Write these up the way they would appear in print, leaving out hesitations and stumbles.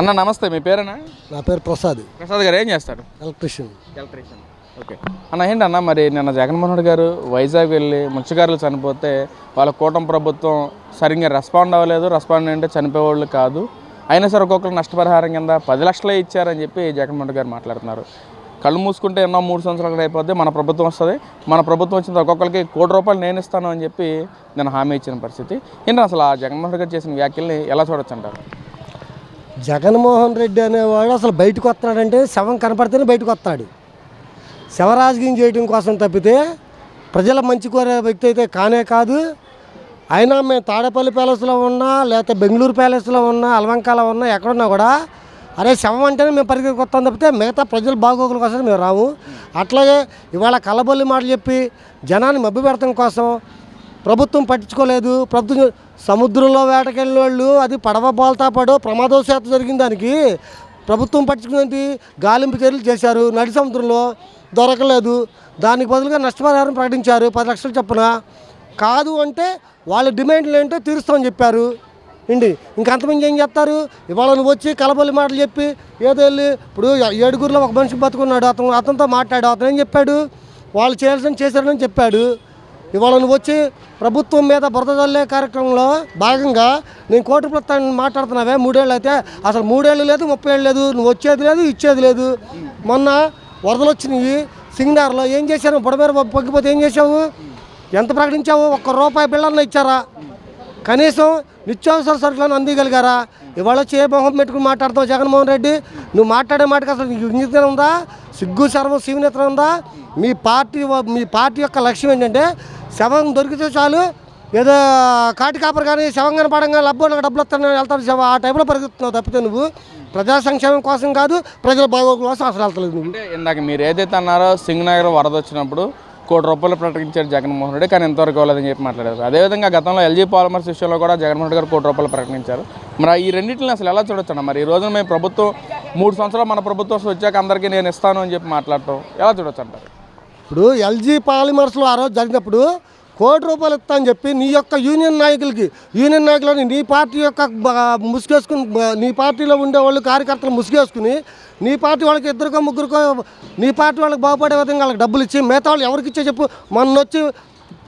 అన్న నమస్తే, మీ పేరేనా? నా పేరు ప్రసాద్. ప్రసాద్ గారు ఏం చేస్తారు? ఎలక్ట్రీషియన్. ఓకే అన్న, ఏంటన్నా మరి నిన్న జగన్మోహన్ రెడ్డి గారు వైజాగ్ వెళ్ళి మత్స్యకారులు చనిపోతే వాళ్ళ కూటమి ప్రభుత్వం సరిగ్గా రెస్పాండ్ అవ్వలేదు. రెస్పాండ్ అంటే చనిపోయేవాళ్ళు కాదు, అయినా సరే ఒక్కొక్కరు నష్టపరిహారం కింద 10 లక్షలే ఇచ్చారని చెప్పి జగన్మోహన్ రెడ్డి గారు మాట్లాడుతున్నారు. కళ్ళు మూసుకుంటే ఎన్నో 3 సంవత్సరాలు అయిపోద్ది, మన ప్రభుత్వం వస్తుంది, మన ప్రభుత్వం వచ్చిన ఒక్కొక్కరికి ₹1 కోటి నేను ఇస్తాను అని చెప్పి నేను హామీ ఇచ్చిన పరిస్థితి ఏంటంటే అసలు ఆ జగన్మోహన్ రెడ్డి గారు చేసిన వ్యాఖ్యల్ని ఎలా చూడొచ్చు అంటారు? జగన్మోహన్ రెడ్డి అనేవాడు అసలు బయటకు వస్తున్నాడంటే శవం కనపడితేనే బయటకు వస్తాడు. శవరాజకీయం చేయడం కోసం తప్పితే ప్రజల మంచి కోరే వ్యక్తి అయితే కానే కాదు. అయినా మేము తాడేపల్లి ప్యాలెస్లో ఉన్నా, లేకపోతే బెంగళూరు ప్యాలెస్లో ఉన్నా, అలవంకాలో ఉన్నా, ఎక్కడున్నా కూడా అరే శవం అంటేనే మేము పరిగెత్తుకు వస్తాం తప్పితే మిగతా ప్రజల బాగోగుల కోసం మేము రాము. అట్లాగే ఇవాళ కలబొల్లి మాటలు చెప్పి జనాన్ని మభ్య పెడతాం కోసం ప్రభుత్వం పట్టించుకోలేదు. ప్రభుత్వం సముద్రంలో వేటకెళ్ళిన వాళ్ళు అది పడవ బోల్తా పడో ప్రమాదవశాత్తు జరిగిన దానికి ప్రభుత్వం పట్టించుకునేది గాలింపు చర్యలు చేశారు. నడి సముద్రంలో దొరకలేదు, దానికి బదులుగా నష్టపరిహారం ప్రకటించారు 10 లక్షలు చొప్పున. కాదు అంటే వాళ్ళ డిమాండ్లు ఏంటో తీరుస్తామని చెప్పారు. ఇండి ఇంకంతమంది ఏం చేస్తారు? ఇవాళ నువ్వు వచ్చి కలబొల్లి మాటలు చెప్పి ఏదో వెళ్ళి ఇప్పుడు 7గురిలో ఒక మనిషి బతుకున్నాడు, అతనితో మాట్లాడు, అతను ఏం చెప్పాడు? వాళ్ళు చేయాల్సిన చేశారని చెప్పాడు. ఇవాళ నువ్వు వచ్చి ప్రభుత్వం మీద బురద చల్లే కార్యక్రమంలో భాగంగా నేను ₹1 మాట్లాడుతున్నావే 3 ఏళ్ళు అయితే అసలు 3 ఏళ్ళు లేదు, 30 ఏళ్ళు లేదు, నువ్వు వచ్చేది లేదు, ఇచ్చేది లేదు. మొన్న వరదలు వచ్చినాయి సింగనార్లో, ఏం చేశారు? బుడమేర పొగ్గిపోతే ఏం చేసావు? ఎంత ప్రకటించావు? ₹1 బిళ్ళన్నా ఇచ్చారా? కనీసం నిత్యావసర సరుకులను అందిగలిగారా? ఇవాళ వచ్చి ఏ మొహం పెట్టుకుని మాట్లాడతావు జగన్మోహన్ రెడ్డి? నువ్వు మాట్లాడే మాటకి అసలు నీకు విజ్ఞత ఉందా? సిగ్గు సర్వం శివనేత్ర ఉందా? మీ పార్టీ యొక్క లక్ష్యం ఏంటంటే శవం దొరికితే చాలు, ఏదో కాటి కాపర్ కానీ శవం కానీ పడంగా లబ్బోళ్ళకి డబ్బులు వస్తాను వెళ్తాను ఆ టైంలో పరిగెత్తున్నావు తప్పితే నువ్వు ప్రజా సంక్షేమం కోసం కాదు, ప్రజల బాగోగుల కోసం అసలు వెళ్తలేదు నువ్వు. అంటే ఇందాక మీరు ఏదైతే అన్నారో సింగనగర్ వరద వచ్చినప్పుడు ₹1 ప్రకటించారు జగన్మోహన్ రెడ్డి, కానీ ఎంతవరకు అవ్వలేదని చెప్పి మాట్లాడారు. అదేవిధంగా గతంలో ఎల్జీ పాలిమర్స్ విషయంలో కూడా జగన్మోహన్ రెడ్డి గారు ₹1 ప్రకటించారు. మరి ఈ రెండింటిని అసలు ఎలా చూడొచ్చు? మరి ఈ రోజున మేము ప్రభుత్వం 3 సంవత్సరాలు మన ప్రభుత్వం వచ్చాక అందరికీ నేను ఇస్తాను అని చెప్పి మాట్లాడటం ఎలా చూడొచ్చు అంటారు? ఇప్పుడు ఎల్జీ పాలిమర్స్లో ఆ రోజు జరిగినప్పుడు ₹1 ఇస్తా అని చెప్పి నీ యొక్క యూనియన్ నాయకులని నీ పార్టీ యొక్క ముసుగేసుకుని, నీ పార్టీలో ఉండేవాళ్ళు కార్యకర్తలు ముసుగేసుకుని, నీ పార్టీ వాళ్ళకి 2-3 నీ పార్టీ వాళ్ళకి బాగుపడే విధంగా వాళ్ళకి డబ్బులు ఇచ్చి మిగతా వాళ్ళు ఎవరికి ఇచ్చే చెప్పు. మొన్న వచ్చి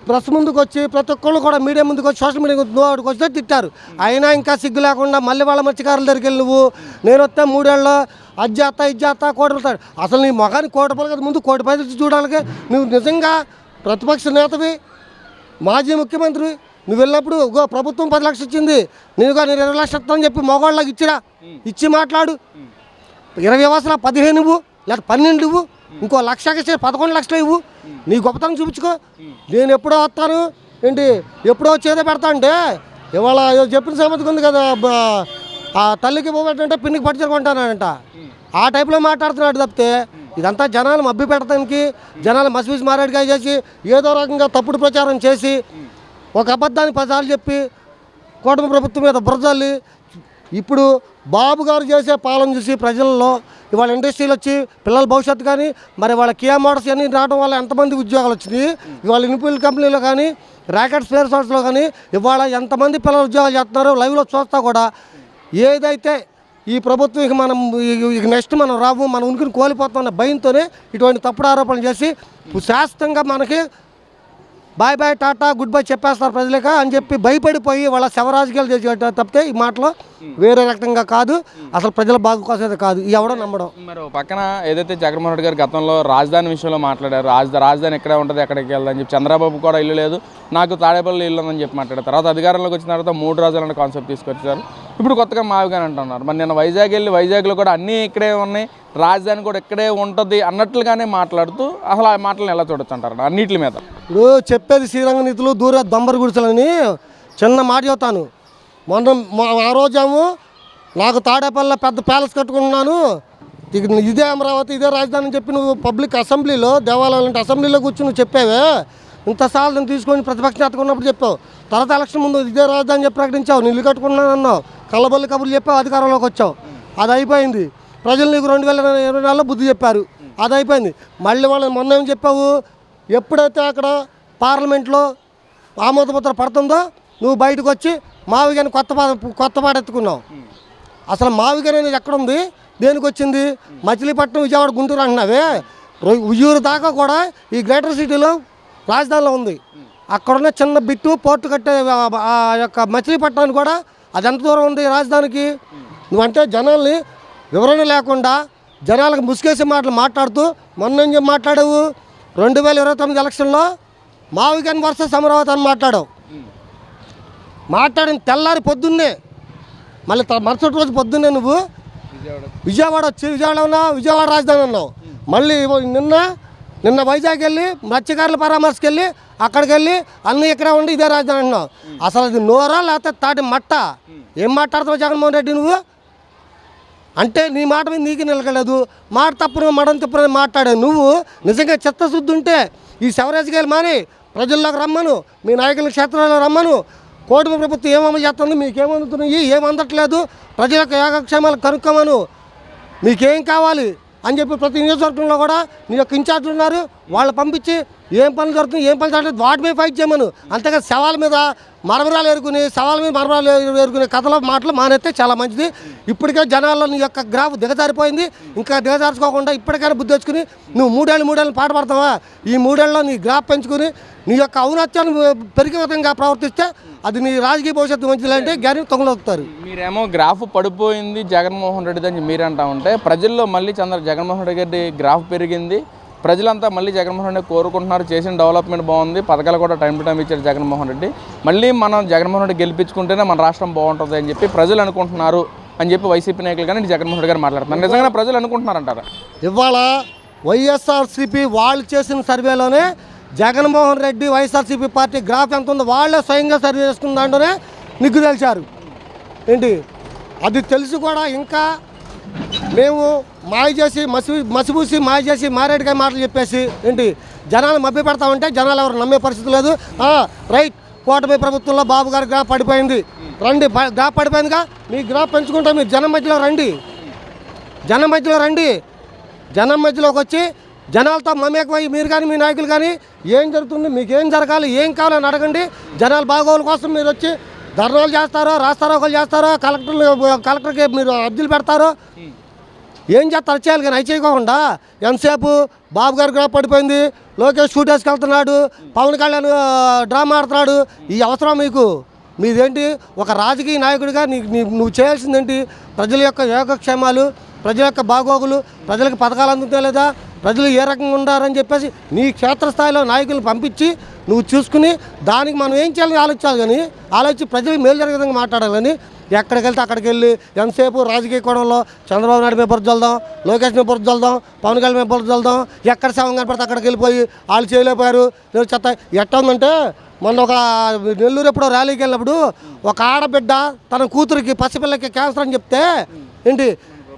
ప్రెస్ ముందుకు వచ్చి ప్రతి ఒక్కళ్ళు కూడా మీడియా ముందుకు వచ్చి సోషల్ మీడియా వాడికి వస్తే తిట్టారు. అయినా ఇంకా సిగ్గు లేకుండా మళ్ళీ వాళ్ళ మత్స్యకారుల దగ్గరికి వెళ్ళి నువ్వు నేను వస్తే 3 ఏళ్ళు అది చేస్తా ఇది చేస్తా ₹1 అసలు నీ మొగానికి ₹1 కదా, ముందు ₹1 చూడాలి. నువ్వు నిజంగా ప్రతిపక్ష నేతవి, మాజీ ముఖ్యమంత్రి, నువ్వు వెళ్ళినప్పుడు ప్రభుత్వం 10 లక్షలు ఇచ్చింది, నేను 20 లక్షలు ఇస్తానని చెప్పి మగవాళ్ళకి ఇచ్చి మాట్లాడు. 20 ఇవ్వాల్సిన 15 ఇవ్వు, లేదా 12 ఇవ్వు, ఇంకో 1 లక్షకి 11 లక్షలు ఇవ్వు. నీ గొప్పతనం చూపించుకో. నేను ఎప్పుడో వస్తాను ఏంటి, ఎప్పుడో వచ్చేదో పెడతా అంటే ఇవాళ చెప్పిన సమతికి ఉంది కదా, ఆ తల్లికి పోబెట్టంటే పిన్నికి పట్టుకుంటానంట, ఆ టైప్లో మాట్లాడుతున్నాడు తప్పితే ఇదంతా జనాలు మభ్య పెట్టడానికి, జనాలు మసిమసి మారేడుగా చేసి ఏదో రకంగా తప్పుడు ప్రచారం చేసి ఒక అబద్ధాన్ని 10 సార్లు చెప్పి కూటమి ప్రభుత్వం మీద బురదల్లి ఇప్పుడు బాబు గారు చేసే పాలన చూసి ప్రజల్లో ఇవాళ ఇండస్ట్రీలు వచ్చి పిల్లల భవిష్యత్తు కానీ, మరి వాళ్ళ కియా మోటార్స్ అన్నీ రావడం వల్ల ఎంతమంది ఉద్యోగాలు వచ్చినాయి, ఇవాళ ఇన్ఫిల్ కంపెనీలో కానీ, ర్యాకెట్ స్పేర్ సార్ట్స్లో కానీ ఇవాళ ఎంతమంది పిల్లలు ఉద్యోగాలు చేస్తున్నారు లైవ్లో చూస్తా కూడా. ఏదైతే ఈ ప్రభుత్వం ఇక మనం నెక్స్ట్ మనం రాము, మనం ఉనికిని కోల్పోతున్న భయంతోనే ఇటువంటి తప్పుడు ఆరోపణలు చేసి శాశ్వతంగా మనకి bye bye tata goodbye చెప్పేస్తారు ప్రజలక అని చెప్పి భయపడిపోయి వాళ్ళ శవరాజకీయాలు చేసేట తప్పితే ఈ మాటలో వేరే రకంగా కాదు, అసలు ప్రజల బాగు కోసం కాదు, ఎవడో నమ్మడం. మరి పక్కన ఏదైతే జగన్మోహన్ రెడ్డి గారు గతంలో రాజధాని విషయంలో మాట్లాడారు, రాజధాని ఎక్కడే ఉంటుంది, ఎక్కడికి వెళ్దని చెప్పి, చంద్రబాబు కూడా ఇల్లు లేదు, నాకు తాడేపల్లి ఇల్లు ఉందని చెప్పి మాట్లాడారు. తర్వాత అధికారంలోకి వచ్చిన తర్వాత 3 రాజధానుల కాన్సెప్ట్ తీసుకొచ్చారు. ఇప్పుడు కొత్తగా మావిగాని అంటున్నారు. మరి నేను వైజాగ్లో కూడా అన్నీ ఇక్కడే ఉన్నాయి, రాజధాని కూడా ఇక్కడే ఉంటుంది అన్నట్లుగానే మాట్లాడుతూ అసలు ఆ మాటలను ఎలా చూడొచ్చు అంటారు అన్నింటి మీద? ఇప్పుడు చెప్పేది శ్రీరంగ నీతులు దూర దొంబరి గుడిసెలని చిన్న మాట చెబుతాను. ఆ రోజేమో నాకు తాడేపల్లిలో పెద్ద ప్యాలెస్ కట్టుకున్నాను, ఇదే అమరావతి ఇదే రాజధాని అని చెప్పి నువ్వు పబ్లిక్ అసెంబ్లీలో, దేవాలయాలు అసెంబ్లీలో కూర్చుని నువ్వు చెప్పావే, ఇంతసార్లు తీసుకొని ప్రతిపక్ష నేతగా ఉన్నప్పుడు చెప్పావు. తర్వాత ఎలక్షన్ ముందు ఇదే రాజధాని చెప్పి ప్రకటించావు, నీళ్ళు కట్టుకున్నాను అన్నావు, కళ్ళబొల్లి కబుర్లు చెప్పావు, అధికారంలోకి వచ్చావు, అది అయిపోయింది. ప్రజలు నీకు 2024లో బుద్ధి చెప్పారు, అది అయిపోయింది. మళ్ళీ వాళ్ళు మొన్న ఏం చెప్పావు, ఎప్పుడైతే అక్కడ పార్లమెంట్లో ఆమోదపత్రం పడుతుందో నువ్వు బయటకు వచ్చి మావిగాని కొత్త పాట ఎత్తుకున్నావు. అసలు మావిగారు అనేది ఎక్కడుంది, దేనికి వచ్చింది? మచిలీపట్నం, విజయవాడ, గుంటూరు అంటున్నావే, ఉయ్యూరు దాకా కూడా ఈ గ్రేటర్ సిటీలో రాజధానిలో ఉంది. అక్కడున్న చిన్న బిట్టు పోర్టు కట్టే ఆ యొక్క మచిలీపట్నాన్ని కూడా అది ఎంత దూరం ఉంది రాజధానికి? నువ్వంటే జనాల్ని వివరణ లేకుండా జనాలకు ముసుగేసే మాటలు మాట్లాడుతూ మొన్న ఏం మాట్లాడావు? 2029 ఎలక్షన్లో మావిగన్ వర్సెస్ అమరావతి అని మాట్లాడావు. మాట్లాడిన తెల్లారి పొద్దున్నే, మళ్ళీ మరుసటి రోజు పొద్దున్నే నువ్వు విజయవాడ వచ్చి విజయవాడ రాజధాని అన్నావు. మళ్ళీ నిన్న వైజాగ్ వెళ్ళి మత్స్యకారుల పరామర్శకు వెళ్ళి అక్కడికి వెళ్ళి అన్నీ ఇక్కడే ఉండి ఇదే రాజధాని అన్నావు. అసలు అది నోరా లేకపోతే తాటి మట్ట? ఏం మాట్లాడుతావు జగన్మోహన్ రెడ్డి నువ్వు? అంటే నీ మాట మీద నీకు నిలకలేదు. మాట తప్పున మడం తప్పున మాట్లాడావు. నువ్వు నిజంగా చిత్తశుద్ధి ఉంటే ఈ శవరాజకీయాలు మాని ప్రజల్లోకి రమ్మను, మీ నాయకుల క్షేత్రాల్లో రమ్మను. కూటమి ప్రభుత్వం ఏమేమి చేస్తుంది, మీకేమందుతున్నాయి, ఏమందట్లేదు, ప్రజలకు యోగక్షేమాలు కనుక్కోమను, మీకేం కావాలి అని చెప్పి ప్రతి నియోజకవర్గంలో కూడా నీ యొక్క ఇన్ఛార్జ్లు ఉన్నారు, వాళ్ళు పంపించి ఏం పనులు జరుగుతుంది, ఏం పనులు జరుగుతుంది వాటి మీద ఫైట్ చేయమను. అంతేగా శవాల మీద మరమరాలు ఏరుకుని కథల మాటలు మానేస్తే చాలా మంచిది. ఇప్పటికే జనాల్లో నీ యొక్క గ్రాఫ్ దిగజారిపోయింది. ఇంకా దిగజార్చుకోకుండా ఇప్పటికైనా బుద్ధి తెచ్చుకుని నువ్వు మూడేళ్ళు పాట పడతావా? ఈ మూడేళ్ళలో నీ గ్రాఫ్ పెంచుకుని నీ యొక్క ఔన్నత్యాన్ని పెరిగే విధంగా ప్రవర్తిస్తే అది నీ రాజకీయ భవిష్యత్తు మంచిదంటే గ్యారెంటీ తొంగలవుతారు. మీరేమో గ్రాఫ్ పడిపోయింది జగన్మోహన్ రెడ్డి అని మీరు అంటా ఉంటే, ప్రజల్లో మళ్ళీ జగన్మోహన్ రెడ్డి గారి గ్రాఫ్ పెరిగింది, ప్రజలంతా మళ్ళీ జగన్మోహన్ రెడ్డి కోరుకుంటున్నారు, చేసిన డెవలప్మెంట్ బాగుంది, పథకాలు కూడా టైం టు టైం ఇచ్చారు జగన్మోహన్ రెడ్డి, మళ్ళీ మనం జగన్మోహన్ రెడ్డి గెలిపించుకుంటేనే మన రాష్ట్రం బాగుంటుంది అని చెప్పి ప్రజలు అనుకుంటున్నారు అని చెప్పి వైసీపీ నాయకులు కానీ జగన్మోహన్ రెడ్డి గారు మాట్లాడుతున్నారు. నిజంగా ప్రజలు అనుకుంటున్నారంటారా? ఇవాళ వైఎస్ఆర్సీపీ వాళ్ళు చేసిన సర్వేలోనే జగన్మోహన్ రెడ్డి వైఎస్ఆర్సీపీ పార్టీ గ్రాఫ్ ఎంత ఉందో వాళ్ళే స్వయంగా సర్వే చేసుకున్న దాంట్లోనే నిగ్గు తెలిసారు. ఏంటి అది తెలిసి కూడా ఇంకా మేము మాయ చేసి మసిపూసి మాయ చేసి మారేడుకాయ మాటలు చెప్పేసి ఏంటి జనాలు మభ్య పెడతామంటే జనాలు ఎవరు నమ్మే పరిస్థితి లేదు. రైట్, కూటమి ప్రభుత్వంలో బాబు గారి గ్రాఫ్ పడిపోయింది, రండి గ్రాఫ్ పడిపోయిందిగా, మీ గ్రాఫ్ పెంచుకుంటే మీరు జనం మధ్యలో రండి, జనం మధ్యలోకి వచ్చి జనాలతో మమేకమై మీరు కానీ మీ నాయకులు కానీ ఏం జరుగుతుంది, మీకు ఏం జరగాలి, ఏం కావాలని అడగండి. జనాల బాగోగుల కోసం మీరు వచ్చి ధర్నాలు చేస్తారో, రాస్తారోకలు చేస్తారో, కలెక్టర్కి మీరు అర్జీలు పెడతారో, ఏం చేస్తారు చేయాలి. కానీ అవి చేయకోకుండా ఎంతసేపు బాబు గారి గ్రాఫ్ పడిపోయింది, లోకేష్ షూట్ వేసుకెళ్తున్నాడు, పవన్ కళ్యాణ్ డ్రామా ఆడుతున్నాడు, ఈ అవసరం మీకు? మీదేంటి ఒక రాజకీయ నాయకుడిగా నువ్వు చేయాల్సిందేంటి? ప్రజల యొక్క యోగక్షేమాలు, ప్రజల యొక్క బాగోగులు, ప్రజలకు పథకాలు అందుతాయి లేదా, ప్రజలు ఏ రకంగా ఉండారని చెప్పేసి నీ క్షేత్రస్థాయిలో నాయకులు పంపించి నువ్వు చూసుకుని దానికి మనం ఏం చేయాలని ఆలోచించాలి. కానీ ఆలోచించి ప్రజలకు మేలు జరిగే విధంగా మాట్లాడాలని ఎక్కడికి వెళ్తే అక్కడికి వెళ్ళి ఎంతసేపు రాజకీయ కోణంలో చంద్రబాబు నాయుడు మీద బురద చల్దాం, లోకేష్ మీద బురద చల్దాం, పవన్ కళ్యాణ్ మీద బురద చల్దాం, ఎక్కడ శవం కనపడితే అక్కడికి వెళ్ళిపోయి వాళ్ళు చేయలేకపోయారు నేను చెత్త. ఎట్లా ఉందంటే మొన్న ఒక నెల్లూరు ఎప్పుడో ర్యాలీకి వెళ్ళినప్పుడు ఒక ఆడబిడ్డ తన కూతురికి పసిపిల్లకి క్యాన్సర్ అని చెప్తే ఏంటి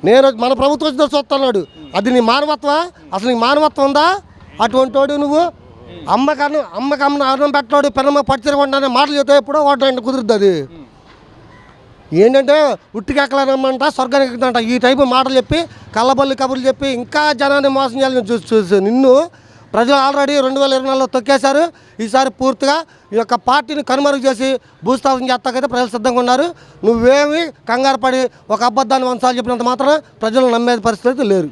నేను మన ప్రభుత్వం వచ్చిన చూస్తున్నాడు. అది నీ మానవత్వం? అసలు నీ మానవత్వం ఉందా? అటువంటి వాడు నువ్వు అమ్మకి అన్నం పెట్టాడు, పెన్నమ్మ పట్టిరగొండానే మాటలు చెప్తే ఎప్పుడో ఓటంటే కుదురుద్ది. అది ఏంటంటే ఉట్టికెక్కలేనమ్మంట స్వర్గానికి ఎక్కుతుందంట, ఈ టైపు మాటలు చెప్పి కళ్ళబల్లి కబుర్లు చెప్పి ఇంకా జనాన్ని మోసం చేయాలని చూసి నిన్ను ప్రజలు ఆల్రెడీ 2024లో తొక్కేశారు. ఈసారి పూర్తిగా ఈ యొక్క పార్టీని కనుమరుగు చేసి భూస్థాపన చేస్తాకైతే ప్రజలు సిద్ధంగా ఉన్నారు. నువ్వేమి కంగారు పడి ఒక అబద్ధాన్ని వంశాలు చెప్పినంత మాత్రం ప్రజలు నమ్మే పరిస్థితి లేరు.